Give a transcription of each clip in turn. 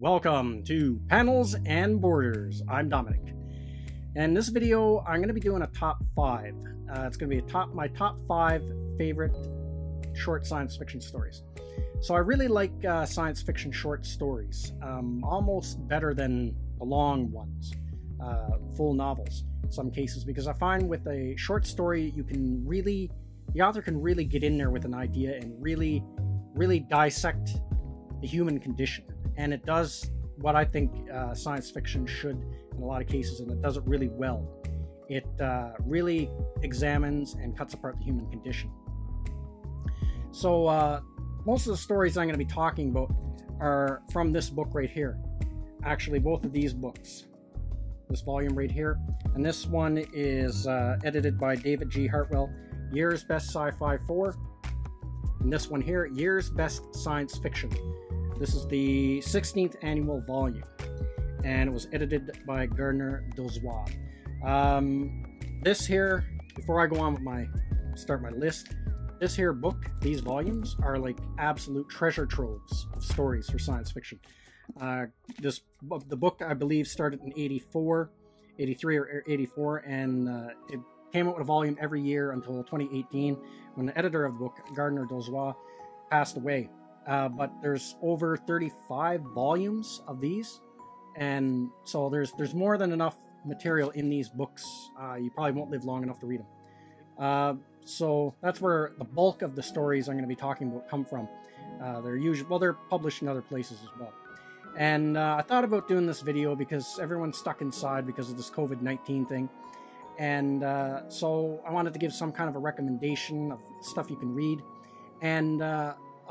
Welcome to Panels and Borders. I'm Dominic. And in this video, I'm going to be doing a top 5. It's going to be my top 5 favorite short science fiction stories. So I really like science fiction short stories, almost better than the long ones, full novels in some cases, because I find with a short story, the author can really get in there with an idea and really dissect the human condition. And it does what I think science fiction should in a lot of cases, and it does it really well. It really examines and cuts apart the human condition. So most of the stories I'm going to be talking about are from this book right here. Actually, both of these books. This volume right here. And this one is edited by David G. Hartwell, Year's Best Sci-Fi 4. And this one here, Year's Best Science Fiction. This is the 16th annual volume, and it was edited by Gardner-Dozois. This here, before I go on with start my list, this here book, these volumes are like absolute treasure troves of stories for science fiction. The book, I believe, started in 83 or 84, and it came out with a volume every year until 2018, when the editor of the book, Gardner-Dozois, passed away. But there's over 35 volumes of these, and so there's more than enough material in these books. You probably won't live long enough to read them. So that's where the bulk of the stories I'm going to be talking about come from. They're published in other places as well. And I thought about doing this video because everyone's stuck inside because of this COVID-19 thing. And so I wanted to give some kind of a recommendation of stuff you can read. And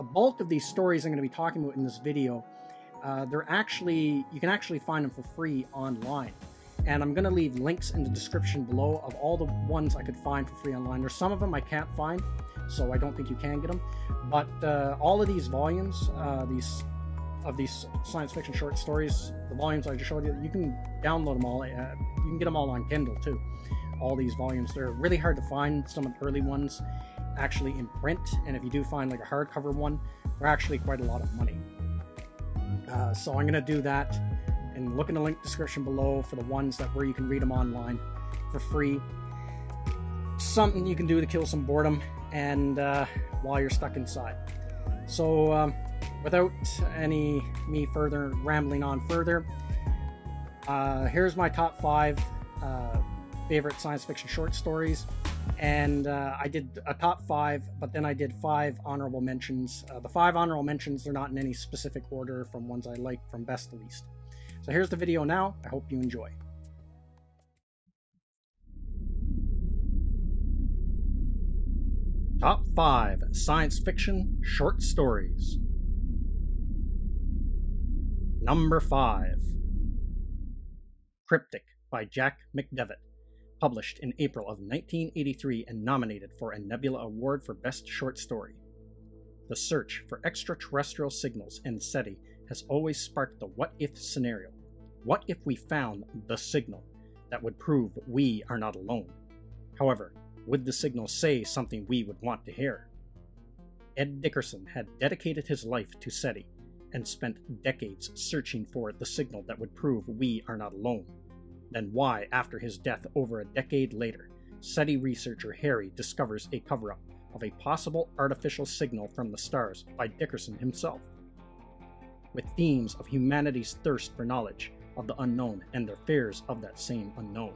a bulk of these stories I'm going to be talking about in this video, you can actually find them for free online. And I'm going to leave links in the description below of all the ones I could find for free online. There's some of them I can't find, so I don't think you can get them. But all of these volumes, these science fiction short stories, the volumes I just showed you, you can download them all. You can get them all on Kindle too. All these volumes, they're really hard to find. Some of the early ones actually in print, and if you do find like a hardcover one, they're actually quite a lot of money. So I'm going to do that, and look in the link description below for the ones where you can read them online for free. Something you can do to kill some boredom and while you're stuck inside. So without me further rambling on further, here's my top 5 favorite science fiction short stories. And I did a top 5, but then I did 5 honorable mentions. The 5 honorable mentions, they're not in any specific order from ones I like from best to least. So here's the video now. I hope you enjoy. Top 5 science fiction short stories. Number 5. Cryptic by Jack McDevitt. Published in April of 1983 and nominated for a Nebula Award for Best Short Story. The search for extraterrestrial signals in SETI has always sparked the what-if scenario. What if we found the signal that would prove we are not alone? However, would the signal say something we would want to hear? Ed Dickerson had dedicated his life to SETI and spent decades searching for the signal that would prove we are not alone. Then why, after his death over a decade later, SETI researcher Harry discovers a cover-up of a possible artificial signal from the stars by Dickerson himself, with themes of humanity's thirst for knowledge of the unknown and their fears of that same unknown.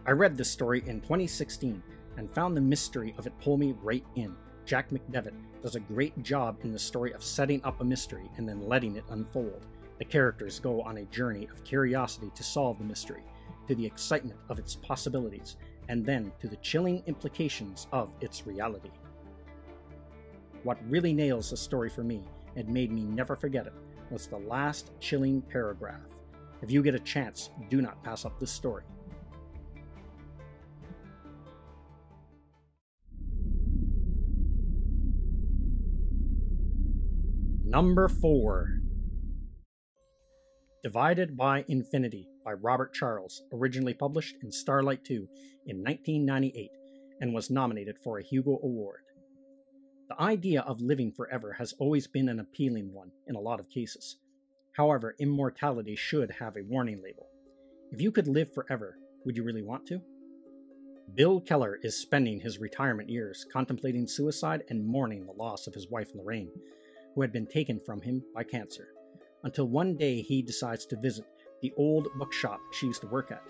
I read this story in 2016 and found the mystery of it pull me right in. Jack McDevitt does a great job in the story of setting up a mystery and then letting it unfold. The characters go on a journey of curiosity to solve the mystery, to the excitement of its possibilities, and then to the chilling implications of its reality. What really nails the story for me and made me never forget it was the last chilling paragraph. If you get a chance, do not pass up this story. Number 4. Divided by Infinity by Robert Charles, originally published in Starlight 2 in 1998 and was nominated for a Hugo Award. The idea of living forever has always been an appealing one in a lot of cases. However, immortality should have a warning label. If you could live forever, would you really want to? Bill Keller is spending his retirement years contemplating suicide and mourning the loss of his wife Lorraine, who had been taken from him by cancer, until one day he decides to visit the old bookshop she used to work at.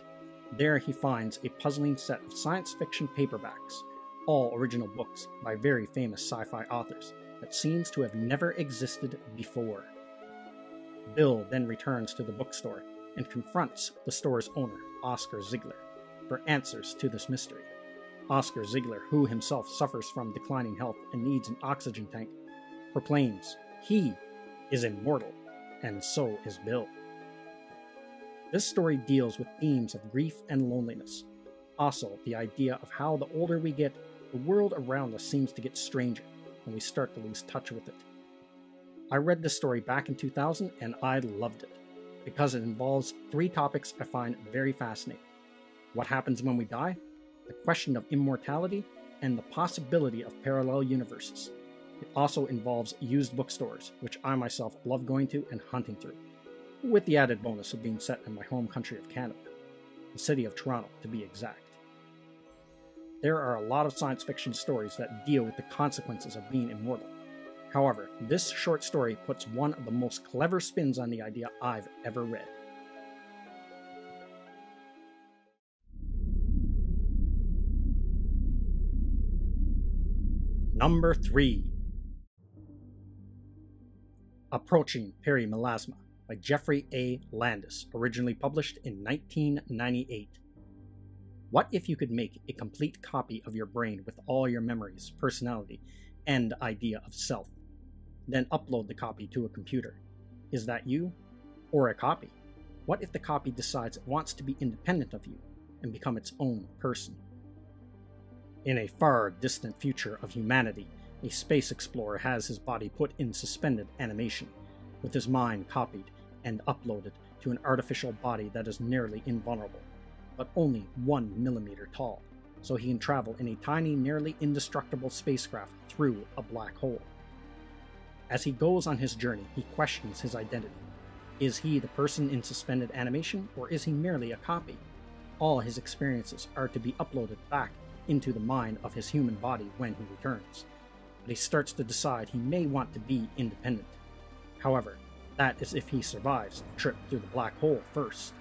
There he finds a puzzling set of science fiction paperbacks, all original books by very famous sci-fi authors that seems to have never existed before. Bill then returns to the bookstore and confronts the store's owner, Oscar Ziegler, for answers to this mystery. Oscar Ziegler, who himself suffers from declining health and needs an oxygen tank, proclaims he is immortal, and so is Bill. This story deals with themes of grief and loneliness. Also, the idea of how the older we get, the world around us seems to get stranger, and we start to lose touch with it. I read this story back in 2000, and I loved it, because it involves 3 topics I find very fascinating. What happens when we die, the question of immortality, and the possibility of parallel universes. It also involves used bookstores, which I myself love going to and hunting through, with the added bonus of being set in my home country of Canada, the city of Toronto to be exact. There are a lot of science fiction stories that deal with the consequences of being immortal. However, this short story puts one of the most clever spins on the idea I've ever read. Number 3. Approaching Perimelasma by Jeffrey A. Landis, originally published in 1998. What if you could make a complete copy of your brain with all your memories, personality, and idea of self, then upload the copy to a computer? Is that you, or a copy? What if the copy decides it wants to be independent of you and become its own person? In a far distant future of humanity, a space explorer has his body put in suspended animation, with his mind copied and uploaded to an artificial body that is nearly invulnerable, but only 1 millimeter tall, so he can travel in a tiny, nearly indestructible spacecraft through a black hole. As he goes on his journey, he questions his identity. Is he the person in suspended animation, or is he merely a copy? All his experiences are to be uploaded back into the mind of his human body when he returns, but he starts to decide he may want to be independent. However, that is if he survives the trip through the black hole first.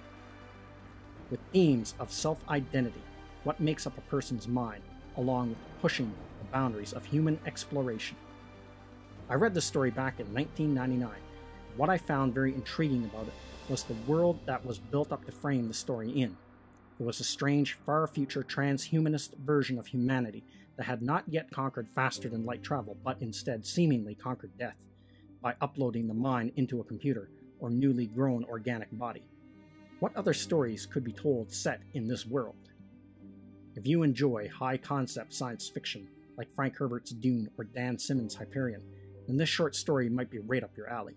With themes of self-identity, what makes up a person's mind, along with pushing the boundaries of human exploration. I read this story back in 1999. What I found very intriguing about it was the world that was built up to frame the story in. It was a strange, far-future transhumanist version of humanity that had not yet conquered faster-than-light travel, but instead seemingly conquered death by uploading the mind into a computer or newly grown organic body. What other stories could be told set in this world? If you enjoy high-concept science fiction like Frank Herbert's Dune or Dan Simmons' Hyperion, then this short story might be right up your alley,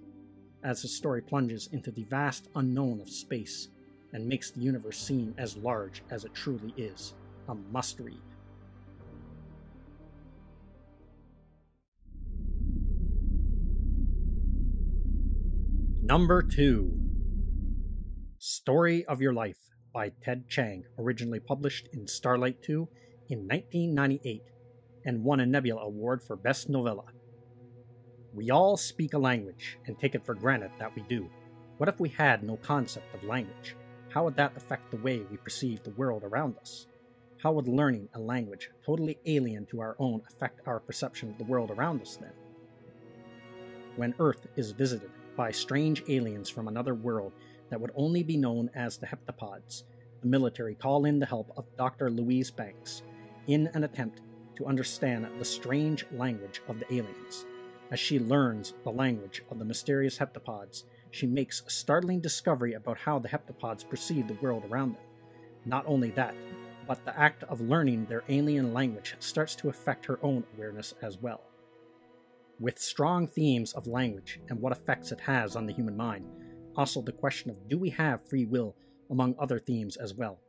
as the story plunges into the vast unknown of space and makes the universe seem as large as it truly is. A must-read. Number 2. Story of Your Life by Ted Chiang, originally published in Starlight 2 in 1998, and won a Nebula Award for Best Novella. We all speak a language and take it for granted that we do. What if we had no concept of language? How would that affect the way we perceive the world around us? How would learning a language totally alien to our own affect our perception of the world around us then? When Earth is visited by strange aliens from another world that would only be known as the heptapods, the military call in the help of Dr. Louise Banks in an attempt to understand the strange language of the aliens. As she learns the language of the mysterious heptapods, she makes a startling discovery about how the heptapods perceive the world around them. Not only that, but the act of learning their alien language starts to affect her own awareness as well. With strong themes of language and what effects it has on the human mind, also the question of do we have free will, among other themes as well.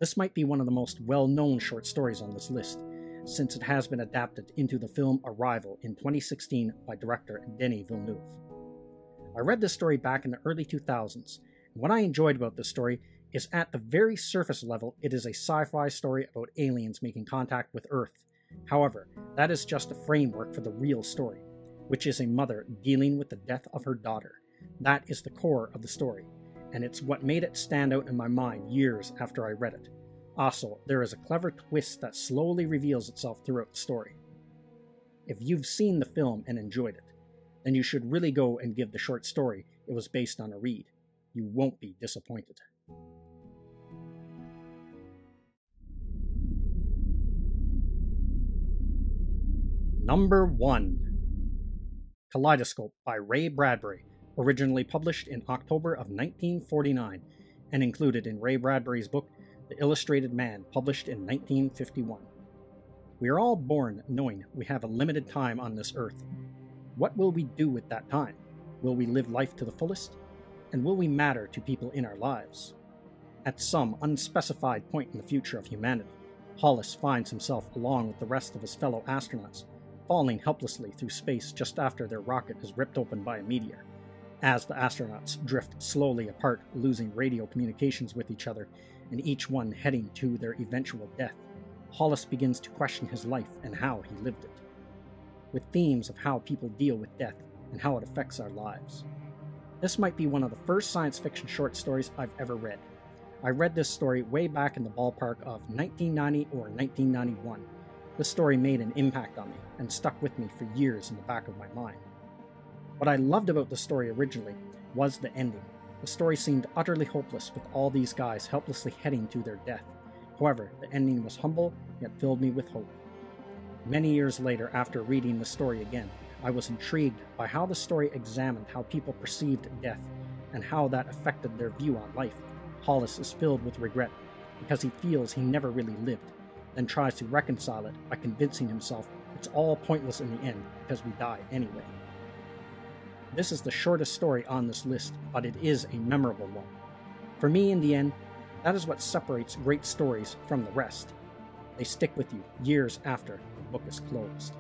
This might be one of the most well-known short stories on this list, since it has been adapted into the film Arrival in 2016 by director Denis Villeneuve. I read this story back in the early 2000s, and what I enjoyed about this story is at the very surface level, it is a sci-fi story about aliens making contact with Earth. However, that is just a framework for the real story, which is a mother dealing with the death of her daughter. That is the core of the story, and it's what made it stand out in my mind years after I read it. Also, there is a clever twist that slowly reveals itself throughout the story. If you've seen the film and enjoyed it, then you should really go and give the short story it was based on a read. You won't be disappointed. Number 1. Kaleidoscope by Ray Bradbury, originally published in October of 1949 and included in Ray Bradbury's book The Illustrated Man, published in 1951. We are all born knowing we have a limited time on this earth. What will we do with that time? Will we live life to the fullest? And will we matter to people in our lives? At some unspecified point in the future of humanity, Hollis finds himself along with the rest of his fellow astronauts, falling helplessly through space just after their rocket is ripped open by a meteor. As the astronauts drift slowly apart, losing radio communications with each other, and each one heading to their eventual death, Hollis begins to question his life and how he lived it, with themes of how people deal with death and how it affects our lives. This might be one of the first science fiction short stories I've ever read. I read this story way back in the ballpark of 1990 or 1991. This story made an impact on me and stuck with me for years in the back of my mind. What I loved about the story originally was the ending. The story seemed utterly hopeless with all these guys helplessly heading to their death. However, the ending was humble, yet filled me with hope. Many years later, after reading the story again, I was intrigued by how the story examined how people perceived death and how that affected their view on life. Hollis is filled with regret because he feels he never really lived, then tries to reconcile it by convincing himself it's all pointless in the end because we die anyway. This is the shortest story on this list, but it is a memorable one. For me, in the end, that is what separates great stories from the rest. They stick with you years after the book is closed.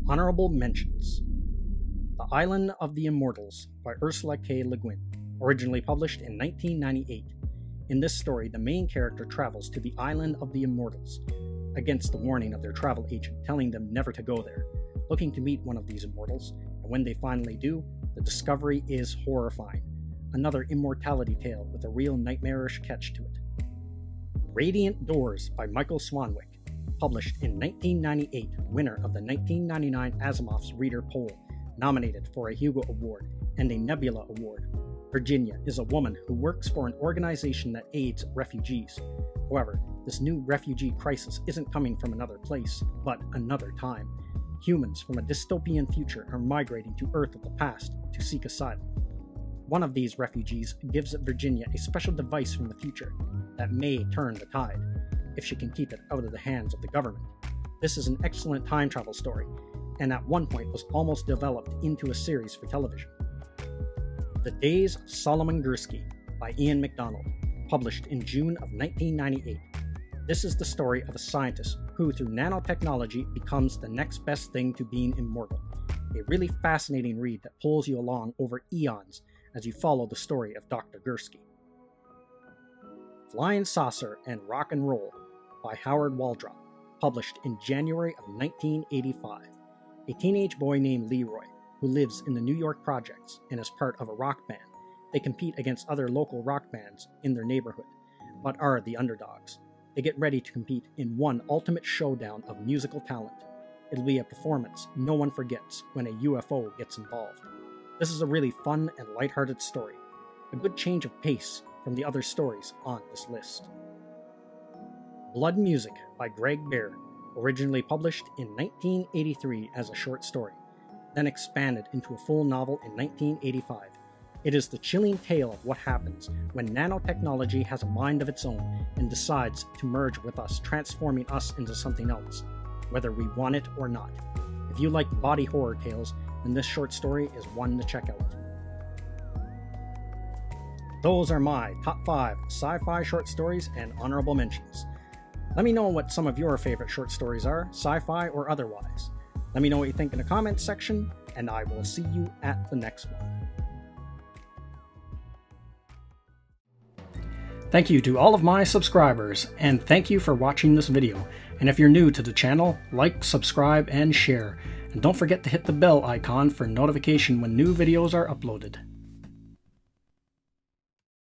Honorable Mentions: The Island of the Immortals by Ursula K. Le Guin, originally published in 1998. In this story, the main character travels to the Island of the Immortals, against the warning of their travel agent telling them never to go there, looking to meet one of these immortals, and when they finally do, the discovery is horrifying. Another immortality tale with a real nightmarish catch to it. Radiant Doors by Michael Swanwick, published in 1998, winner of the 1999 Asimov's Reader Poll, nominated for a Hugo Award and a Nebula Award. Virginia is a woman who works for an organization that aids refugees. However, this new refugee crisis isn't coming from another place, but another time. Humans from a dystopian future are migrating to Earth of the past to seek asylum. One of these refugees gives Virginia a special device from the future that may turn the tide, if she can keep it out of the hands of the government. This is an excellent time travel story, and at one point was almost developed into a series for television. The Days of Solomon Gursky by Ian MacDonald, published in June of 1998. This is the story of a scientist who, through nanotechnology, becomes the next best thing to being immortal. A really fascinating read that pulls you along over eons as you follow the story of Dr. Gursky. Flying Saucer and Rock and Roll by Howard Waldrop, published in January of 1985. A teenage boy named Leroy, who lives in the New York projects and is part of a rock band. They compete against other local rock bands in their neighborhood, but are the underdogs. They get ready to compete in one ultimate showdown of musical talent. It'll be a performance no one forgets when a UFO gets involved. This is a really fun and lighthearted story, a good change of pace from the other stories on this list. Blood Music by Greg Bear, originally published in 1983 as a short story, then expanded into a full novel in 1985. It is the chilling tale of what happens when nanotechnology has a mind of its own and decides to merge with us, transforming us into something else, whether we want it or not. If you like body horror tales, then this short story is one to check out. Those are my top 5 sci-fi short stories and honorable mentions. Let me know what some of your favorite short stories are, sci-fi or otherwise. Let me know what you think in the comments section, and I will see you at the next one. Thank you to all of my subscribers, and thank you for watching this video. And if you're new to the channel, like, subscribe, and share. And don't forget to hit the bell icon for notification when new videos are uploaded.